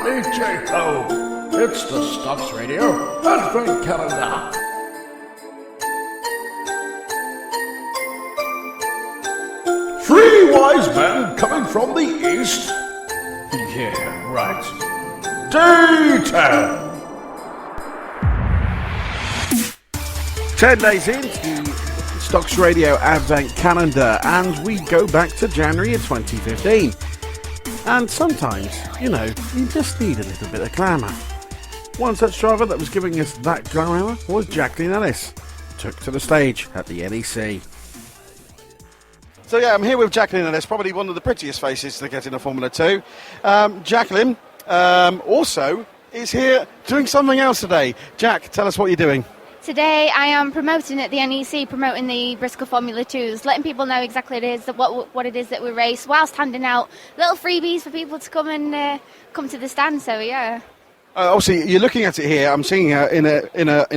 Righty-ho! It's the Stoxradio Advent Calendar. Three wise men coming from the east? Yeah, right. Day 10. 10 days into the Stoxradio Advent Calendar, and we go back to January of 2015. And sometimes, you just need a little bit of glamour. One such driver that was giving us that glamour was Jacklyn Ellis, took to the stage at the NEC. So yeah, I'm here with Jacklyn Ellis, probably one of the prettiest faces to get in a Formula 2. Jacklyn also is here doing something else today. Jack, tell us what you're doing. Today I am promoting at the NEC, promoting the Bristol Formula 2s, letting people know exactly what it is that we race, whilst handing out little freebies for people to come and come to the stand. So yeah. Obviously, you're looking at it here. I'm seeing her in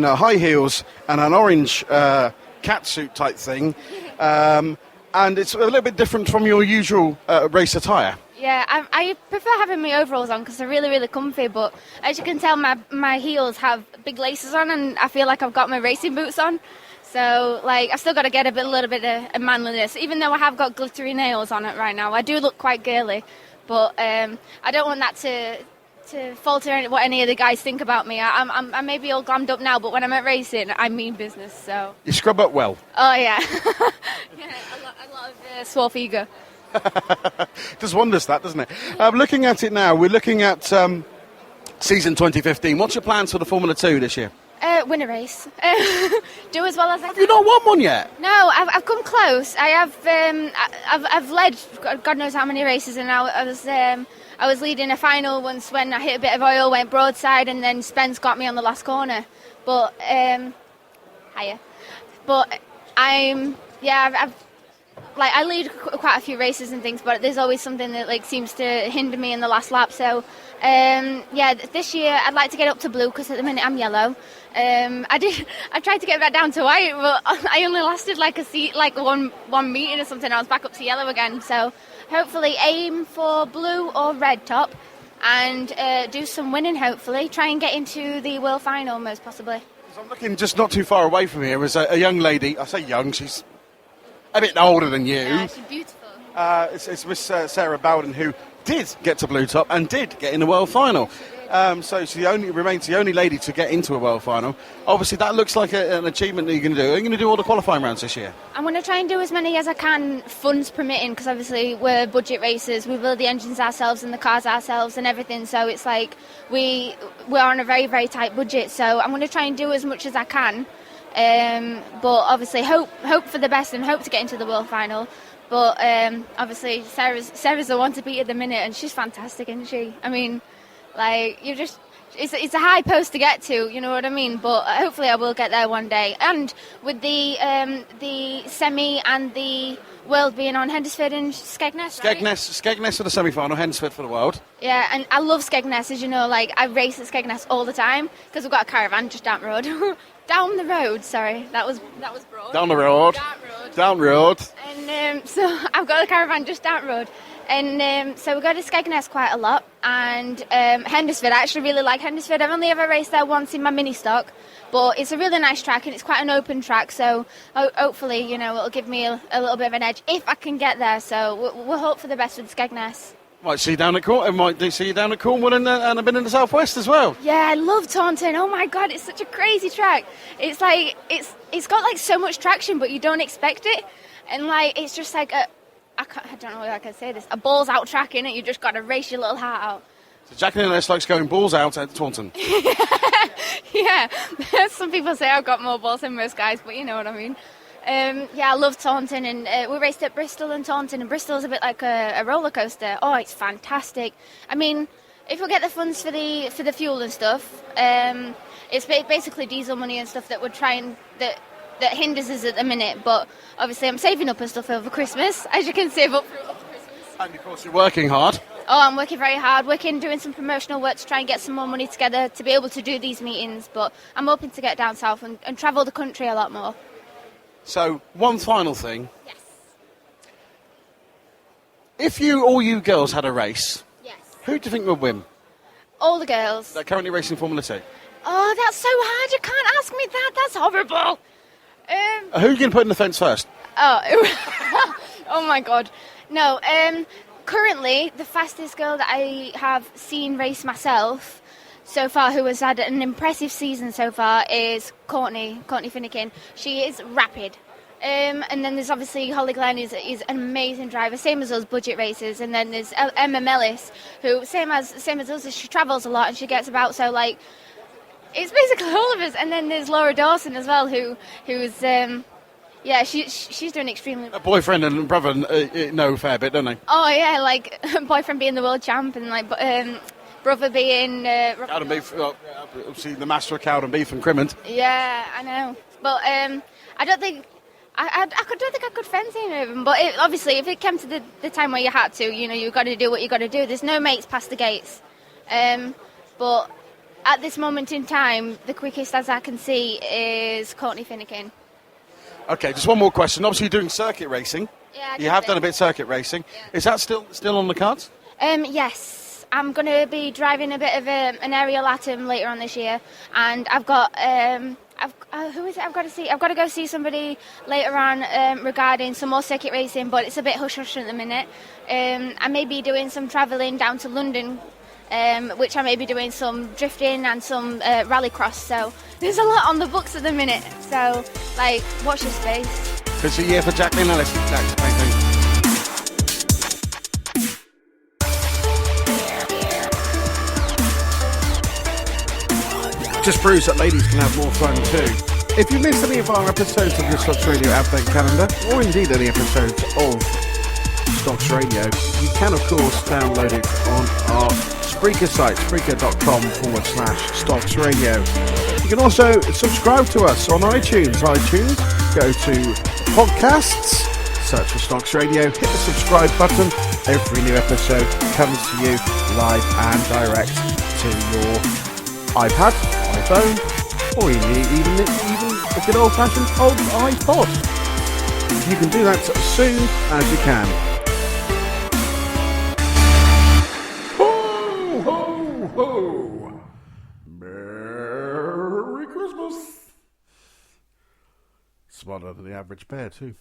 a high heels and an orange catsuit type thing, and it's a little bit different from your usual race attire. Yeah, I prefer having my overalls on because they're really, really comfy, but as you can tell, my heels have big laces on, and I feel like I've got my racing boots on. So, I've still got to get a little bit of manliness, even though I have got glittery nails on it right now. I do look quite girly, but I don't want that to falter what any of the guys think about me. I may be all glammed up now, but when I'm at racing, I mean business, so... You scrub up well? Oh, yeah. Yeah, a lot of swarf ego. Does wonders, that, doesn't it? Looking at it now, we're looking at season 2015. What's your plans for the Formula 2 this year? Win a race. Do as well as I can. Have you not won one yet? No, I've come close. I've led God knows how many races, and I was leading a final once when I hit a bit of oil, went broadside, and then Spence got me on the last corner. But higher. But I lead quite a few races and things, but there's always something that seems to hinder me in the last lap. So this year I'd like to get up to blue because at the minute I'm yellow. I tried to get back down to white, but I only lasted one meeting or something. I was back up to yellow again. So hopefully aim for blue or red top and do some winning. Hopefully try and get into the world final most possibly. So I'm looking just not too far away from here. As a young lady, I say young, she's a bit older than you. Yeah, she's beautiful. It's Miss Sarah Bowden, who did get to blue top and did get in the world final. So she remains the only lady to get into a world final. Obviously, that looks like an achievement that you're going to do. Are you going to do all the qualifying rounds this year? I'm going to try and do as many as I can, funds permitting, because obviously we're budget racers. We build the engines ourselves and the cars ourselves and everything. So it's like we're on a very, very tight budget. So I'm going to try and do as much as I can. But obviously hope for the best and hope to get into the world final. But obviously Sarah's the one to beat at the minute, and she's fantastic, isn't she? I mean, it's a high post to get to, you know what I mean? But hopefully I will get there one day. And with the semi and the world being on Hendersford and Skegness. Skegness for the semi-final, Hendersford for the world. Yeah, and I love Skegness, as you know. I race at Skegness all the time because we've got a caravan just down the road. Down the road, sorry, that was broad. Down the road. Down road. And so I've got a caravan just down the road. And so we go to Skegness quite a lot. And Hendersford, I actually really like Hendersford. I've only ever raced there once in my mini stock. But it's a really nice track and it's quite an open track. So hopefully, it'll give me a little bit of an edge if I can get there. So we'll hope for the best with Skegness. Might see you down at Cornwall and a bit in the southwest as well. Yeah, I love Taunton. Oh my God, it's such a crazy track. It's it's got so much traction, but you don't expect it, and it's just I don't know if I can say this, a balls out track in it. You just got to race your little heart out. So Jacklyn Ellis likes going balls out at Taunton. Yeah. Some people say I've got more balls than most guys, but you know what I mean. I love Taunton, and we raced at Bristol and Taunton, and Bristol is a bit like a roller coaster. Oh, it's fantastic. I mean, if we get the funds for the fuel and stuff, it's basically diesel money and stuff that we're trying that hinders us at the minute. But obviously, I'm saving up and stuff over Christmas, as you can save up for Christmas. And of course, you're working hard. Oh, I'm working very hard, doing some promotional work to try and get some more money together to be able to do these meetings. But I'm hoping to get down south and travel the country a lot more. So, one final thing. Yes. If all you girls had a race, yes, who do you think would win? All the girls. They're currently racing Formula 2. Oh, that's so hard. You can't ask me that. That's horrible. Who are you going to put in the fence first? Oh, oh my God. No, currently the fastest girl that I have seen race myself so far, who has had an impressive season so far, is Courtney Finnegan. She is rapid. And then there's obviously Holly Glenn is an amazing driver, same as us budget racers. And then there's Emma Mellis, who same as us, she travels a lot and she gets about. So like, it's basically all of us. And then there's Laura Dawson as well, who's she's doing extremely well. A boyfriend and brother know a fair bit, don't they? Oh yeah, like boyfriend being the world champ and like brother being Cowden Beef, obviously the master of Cowden Beef and Crimond. Yeah, I know, but I don't think. I don't think I could fence any of them, but obviously if it came to the time where you had to, you've got to do what you got to do. There's no mates past the gates, but at this moment in time, the quickest as I can see is Courtney Finnegan. Okay, just one more question. Obviously you're doing circuit racing. Yeah, you have done a bit of circuit racing. Yeah. Is that still on the cards? Yes, I'm going to be driving a bit of an aerial atom later on this year, and I've got who is it? I've got to go see somebody later on regarding some more circuit racing, but it's a bit hush hush at the minute. I may be doing some travelling down to London, which I may be doing some drifting and some rallycross. So there's a lot on the books at the minute. So like, watch this space. It's a year for Jacklyn Ellis. Thank you. Just proves that ladies can have more fun too. If you missed any of our episodes of the Stoxradio Advent Calendar, or indeed any episodes of Stox Radio, you can of course download it on our Spreaker site, spreaker.com/StoxRadio. You can also subscribe to us on iTunes. Go to podcasts, search for Stox Radio, hit the subscribe button. Every new episode comes to you live and direct to your iPad, iPhone, or even a good old-fashioned old iPod. You can do that as soon as you can. Ho, ho, ho! Merry Christmas! Smarter than the average bear, too.